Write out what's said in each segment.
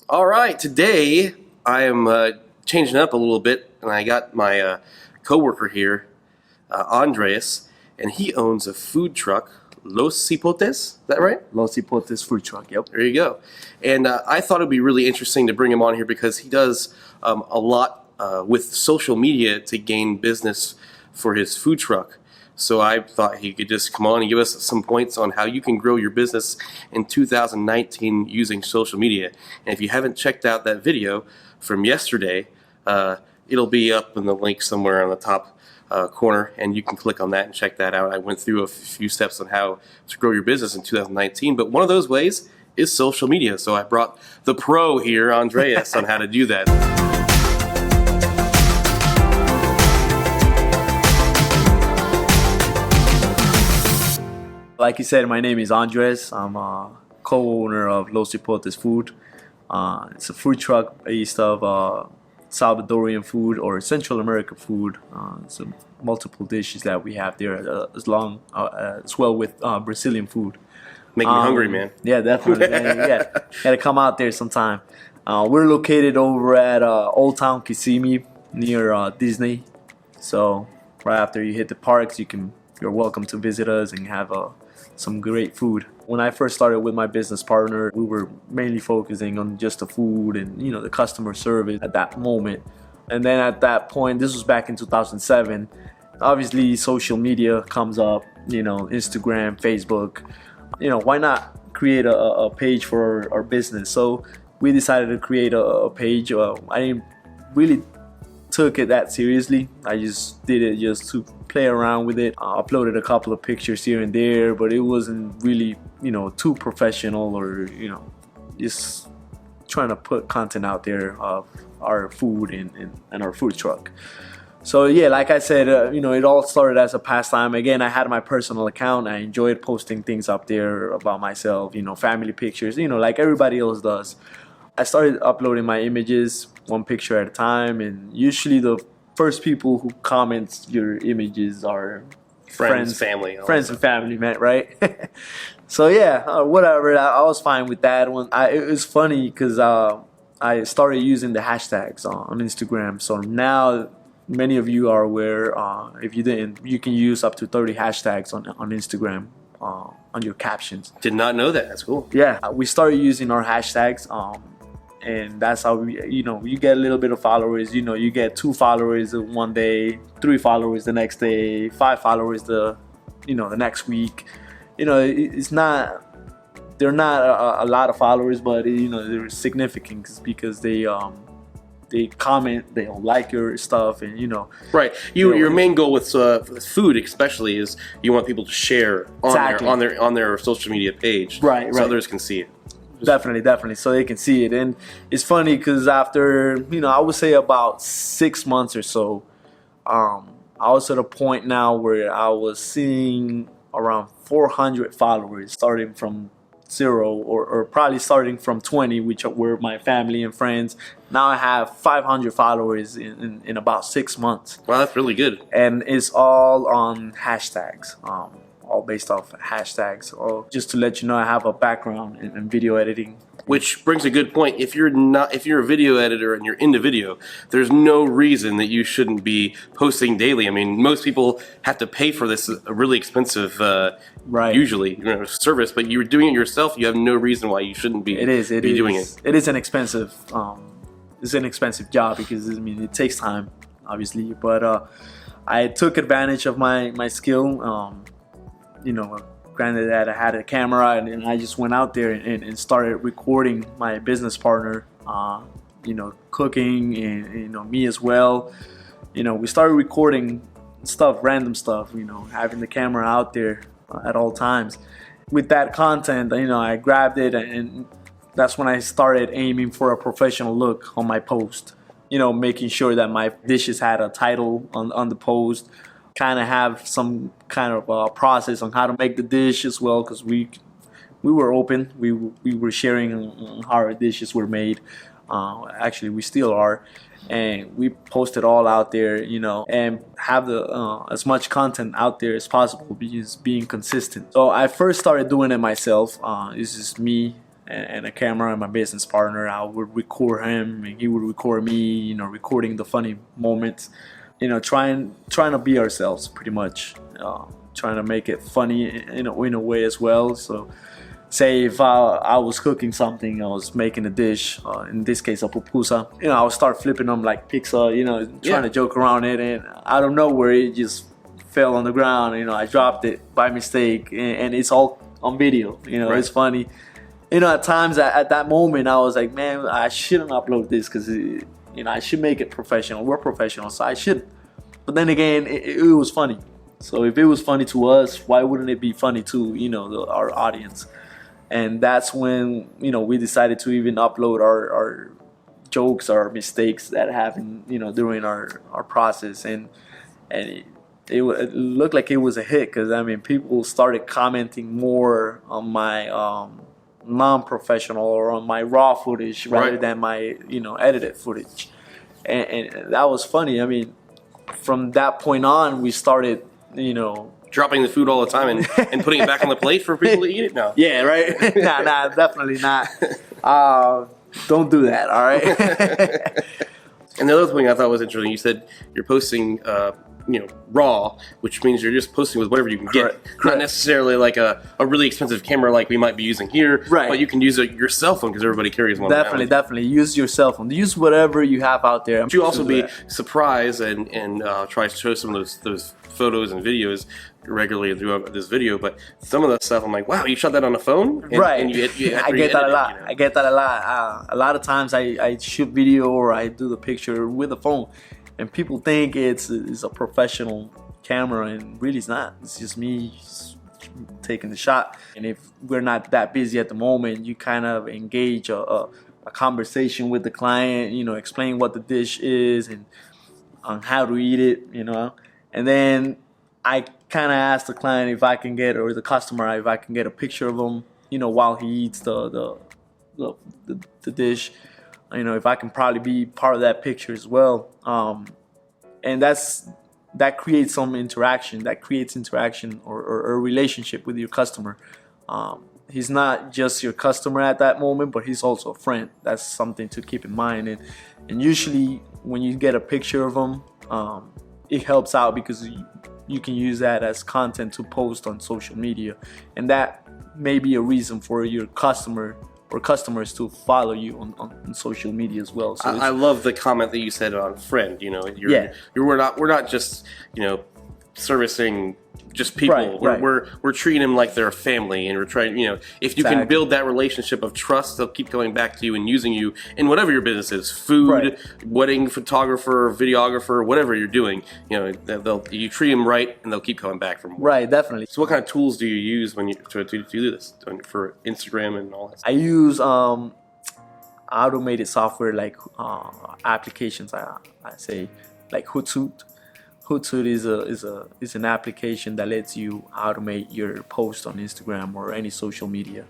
All right, today I am changing up a little bit, and I got my coworker here, Andres, and he owns a food truck, Los Cipotes. Is that right? Los Cipotes food truck. Yep. There you go. And I thought it'd be really interesting to bring him on here because he does a lot with social media to gain business for his food truck. So I thought he could just come on and give us some points on how you can grow your business in 2019 using social media. And if you haven't checked out that video from yesterday, it'll be up in the link somewhere on the top corner, and you can click on that and check that out. I went through a few steps on how to grow your business in 2019, but one of those ways is social media. So I brought the pro here, Andreas, on how to do that. Like you said, my name is Andres. I'm a co-owner of Los Cipotes Food. It's a food truck based of Salvadorian food or Central American food. It's multiple dishes that we have there, as well with Brazilian food. Make me hungry, man. Yeah, definitely. Yeah, gotta come out there sometime. We're located over at Old Town Kissimmee near Disney. So right after you hit the parks, you're welcome to visit us and have some great food. When I first started with my business partner, we were mainly focusing on just the food and the customer service at that moment. And then at that point, this was back in 2007, obviously social media comes up, Instagram, Facebook. Why not create a page for our business? So we decided to create a page. I didn't really took it that seriously. I just did it just to play around with it. I uploaded a couple of pictures here and there, but it wasn't really, too professional or, just trying to put content out there of our food and our food truck. So yeah, like I said, it all started as a pastime. Again, I had my personal account. I enjoyed posting things up there about myself, family pictures, like everybody else does. I started uploading my images one picture at a time, and usually the first people who comment your images are friends and family, man, right? So yeah, whatever. I was fine with that one. It was funny because I started using the hashtags on Instagram. So now many of you are aware. If you didn't, you can use up to 30 hashtags on Instagram on your captions. Did not know that. That's cool. Yeah, we started using our hashtags. And that's how you get a little bit of followers. You get 2 followers one day, 3 followers the next day, 5 followers the next week. It's not, they're not a lot of followers, but they're significant because they comment, they don't like your stuff, and right. Your main goal with food, especially, is you want people to share on their social media page, right? So others can see it. Definitely, so they can see it. And it's funny because after I would say about 6 months or so, I was at a point now where I was seeing around 400 followers, starting from 0 or probably starting from 20, which were my family and friends. Now I have 500 followers in about 6 months. Wow, that's really good. And it's all on hashtags. All based off hashtags. Or just to let you know, I have a background in video editing. Which brings a good point. If you're a video editor and you're into video, there's no reason that you shouldn't be posting daily. I mean, most people have to pay for this really expensive, usually service. But you're doing it yourself. You have no reason why you shouldn't be. Doing it. It is an expensive. It's an expensive job because it takes time, obviously. But I took advantage of my skill. Granted that I had a camera, and I just went out there and started recording my business partner, cooking, and me as well. We started recording stuff, random stuff, having the camera out there at all times. With that content, I grabbed it, and that's when I started aiming for a professional look on my post. Making sure that my dishes had a title on the post. Kind of have some kind of process on how to make the dish as well, because we were open. We were sharing how our dishes were made. Actually, we still are, and we post it all out there, and have the as much content out there as possible, being consistent. So I first started doing it myself. It's just me and a camera and my business partner. I would record him and he would record me, you know, recording the funny moments, you know, trying to be ourselves pretty much, trying to make it funny in a way as well. So say if I was cooking something, I was making a dish, in this case a pupusa, you know, I would start flipping them like pizza, you know, trying to joke around it, and out of nowhere it just fell on the ground, you know, I dropped it by mistake, and it's all on video, you know, It's funny. You know, at times at that moment I was like, man, I shouldn't upload this because, you know, I should make it professional. We're professional, so I shouldn't. But then again, it was funny. So if it was funny to us, why wouldn't it be funny to, you know, our audience? And that's when, you know, we decided to even upload our jokes, our mistakes that happened, you know, during our process. And it looked like it was a hit because, I mean, people started commenting more on my non-professional or on my raw footage rather than my, you know, edited footage. And that was funny. I mean, from that point on, we started, you know, dropping the food all the time and putting it back on the plate for people to eat it now. Yeah, right? nah, definitely not. Don't do that, all right? And the other thing I thought was interesting, you said you're posting, you know, raw, which means you're just posting with whatever you can get. Not necessarily like a really expensive camera like we might be using here, but you can use your cell phone because everybody carries one. Definitely. Use your cell phone. Use whatever you have out there. But you also be surprised and try to show some of those photos and videos regularly throughout this video, but some of that stuff I'm like, wow, you shot that on a phone? And I get that a lot. You know? I get that a lot. A lot of times I shoot video or I do the picture with a phone, and people think it's a professional camera, and really it's not. It's just me taking the shot. And if we're not that busy at the moment, you kind of engage a conversation with the client, you know, explain what the dish is and on how to eat it, you know. And then I kind of ask the client if I can get, or the customer, if I can get a picture of him, you know, while he eats the dish. You know, if I can probably be part of that picture as well. And that creates some interaction. That creates interaction or a relationship with your customer. He's not just your customer at that moment, but he's also a friend. That's something to keep in mind. And usually when you get a picture of him, it helps out because you can use that as content to post on social media, and that may be a reason for your customer or customers to follow you on social media as well. So I love the comment that you said on friend. You know, we're not just, you know, servicing just people. We're treating them like they're a family, and we're trying, you know, if you can build that relationship of trust, they'll keep coming back to you and using you in whatever your business is, food, wedding photographer, videographer, whatever you're doing. You know, you treat them right, and they'll keep coming back for more. Right, definitely. So, what kind of tools do you use when you to do this for Instagram and all that stuff? I use automated software like applications. I say like Hootsuite. Hootsuite is an application that lets you automate your post on Instagram or any social media,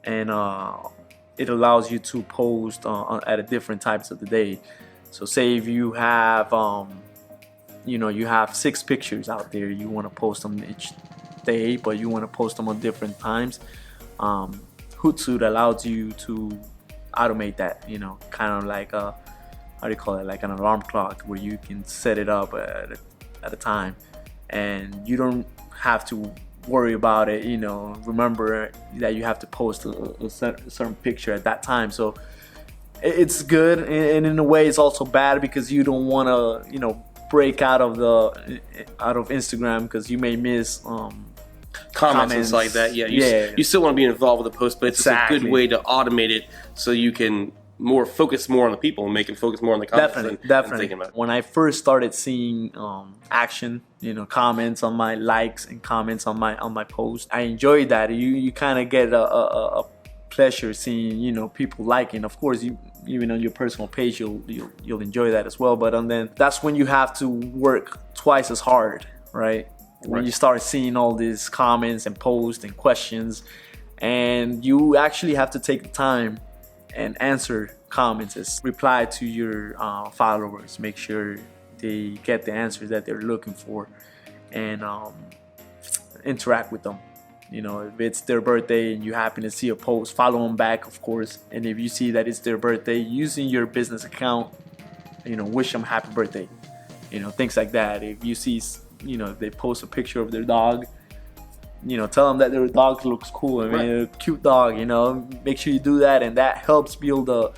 and it allows you to post at different times of the day. So say if you have you know, you have 6 pictures out there, you want to post them each day, but you want to post them on different times. Hootsuite allows you to automate that, you know, kind of like how do you call it, like an alarm clock, where you can set it up at a time, and you don't have to worry about it, you know, remember that you have to post a certain picture at that time. So it's good, and in a way it's also bad because you don't want to, you know, break out of Instagram because you may miss comments like that. You still want to be involved with the post, but it's a good way to automate it so you can focus more on the people and make them focus more on the comments. Definitely. Than when I first started seeing action, you know, comments on my likes and comments on my post, I enjoyed that. You kind of get a pleasure seeing, you know, people liking. Of course, even on your personal page, you'll enjoy that as well. But then that's when you have to work twice as hard, right? When you start seeing all these comments and posts and questions, and you actually have to take the time and answer comments, reply to your followers, make sure they get the answers that they're looking for, and interact with them. You know, if it's their birthday and you happen to see a post, follow them back, of course. And if you see that it's their birthday, using your business account, you know, wish them happy birthday. You know, things like that. If you see, you know, if they post a picture of their dog, you know, tell them that their dog looks cool. I mean, a cute dog, you know, make sure you do that. And that helps build a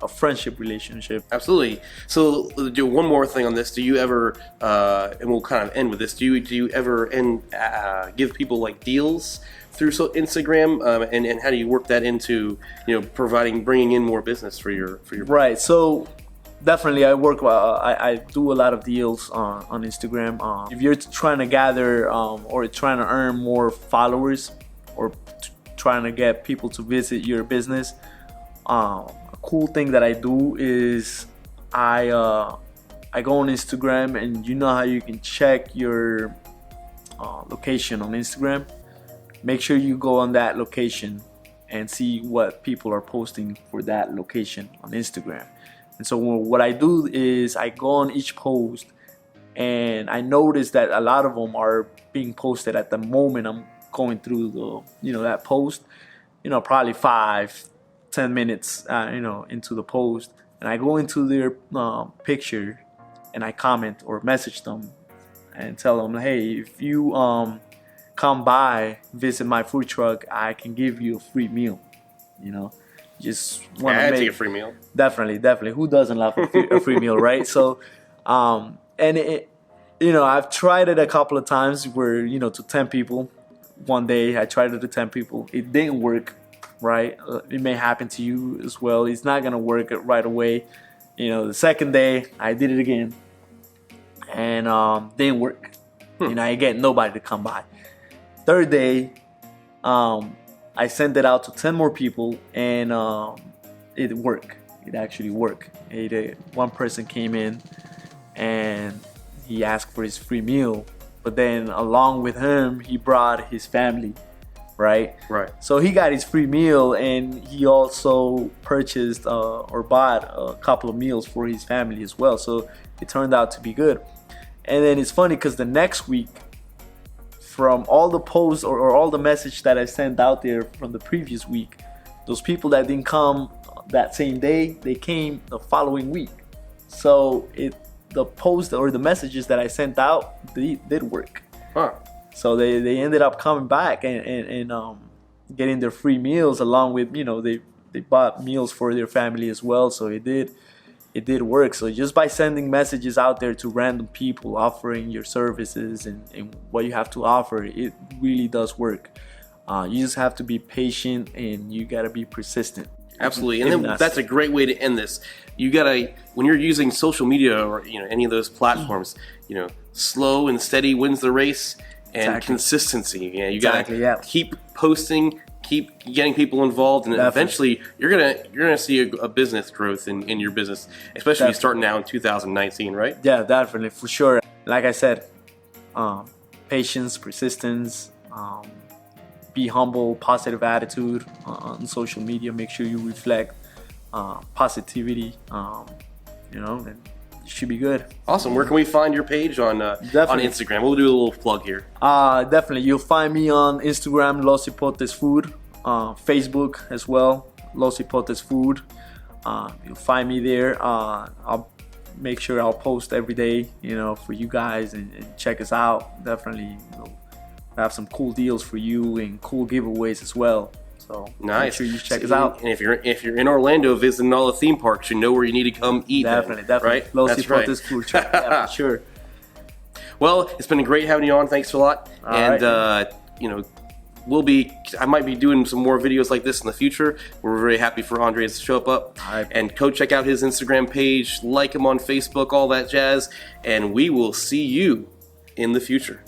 friendship relationship. Absolutely. So, do one more thing on this. Do you ever, and we'll kind of end with this. Do you ever give people like deals through Instagram, and how do you work that into, you know, bringing in more business for your Right. So definitely, I do a lot of deals on Instagram. If you're trying to gather or trying to earn more followers or trying to get people to visit your business, cool thing that I do is I go on Instagram, and you know how you can check your location on Instagram. Make sure you go on that location and see what people are posting for that location on Instagram. And so what I do is I go on each post, and I notice that a lot of them are being posted at the moment I'm going through that post, you know, probably 5-10 minutes, you know, into the post, and I go into their picture and I comment or message them and tell them, hey, if you come by, visit my food truck, I can give you a free meal. You know, just want to take a free meal. Definitely. Who doesn't love a free meal, right? So, and it, you know, I've tried it a couple of times where, you know, to 10 people. One day I tried it to 10 people. It didn't work. Right, it may happen to you as well. It's not gonna work right away. You know, the second day I did it again, and didn't work. You know, I get nobody to come by. Third day, I sent it out to 10 more people, and it worked. It actually worked. One person came in, and he asked for his free meal, but then along with him, he brought his family. Right. So he got his free meal, and he also purchased or bought a couple of meals for his family as well. So it turned out to be good. And then it's funny because the next week, from all the posts or all the message that I sent out there from the previous week, those people that didn't come that same day, they came the following week. So the post or the messages that I sent out, they did work. So they ended up coming back and getting their free meals along with, you know, they bought meals for their family as well. So it did work. So just by sending messages out there to random people offering your services and what you have to offer, it really does work. You just have to be patient, and you got to be persistent. Absolutely. And then that's a great way to end this. You gotta, when you're using social media or, you know, any of those platforms, you know, slow and steady wins the race. And consistency, you gotta keep posting, keep getting people involved, and eventually you're gonna see a business growth in your business, especially if you start now in 2019, right? Yeah, definitely, for sure. Like I said, patience, persistence, be humble, positive attitude on social media. Make sure you reflect positivity, you know, and should be good. Awesome. Where can we find your page on Instagram? We'll do a little plug here. Definitely. You'll find me on Instagram, Los Cipotes Food. Facebook as well, Los Cipotes Food. You'll find me there. I'll make sure I'll post every day, you know, for you guys, and check us out. Definitely, we'll have some cool deals for you and cool giveaways as well. So nice. Make sure you check us out. And if you're in Orlando visiting all the theme parks, you know where you need to come eat. Definitely. Right? Los Cipotes Food Truck. Yeah, for sure. Well, it's been great having you on. Thanks a lot. You know, I might be doing some more videos like this in the future. We're very happy for Andres to show up. And go check out his Instagram page, like him on Facebook, all that jazz. And we will see you in the future.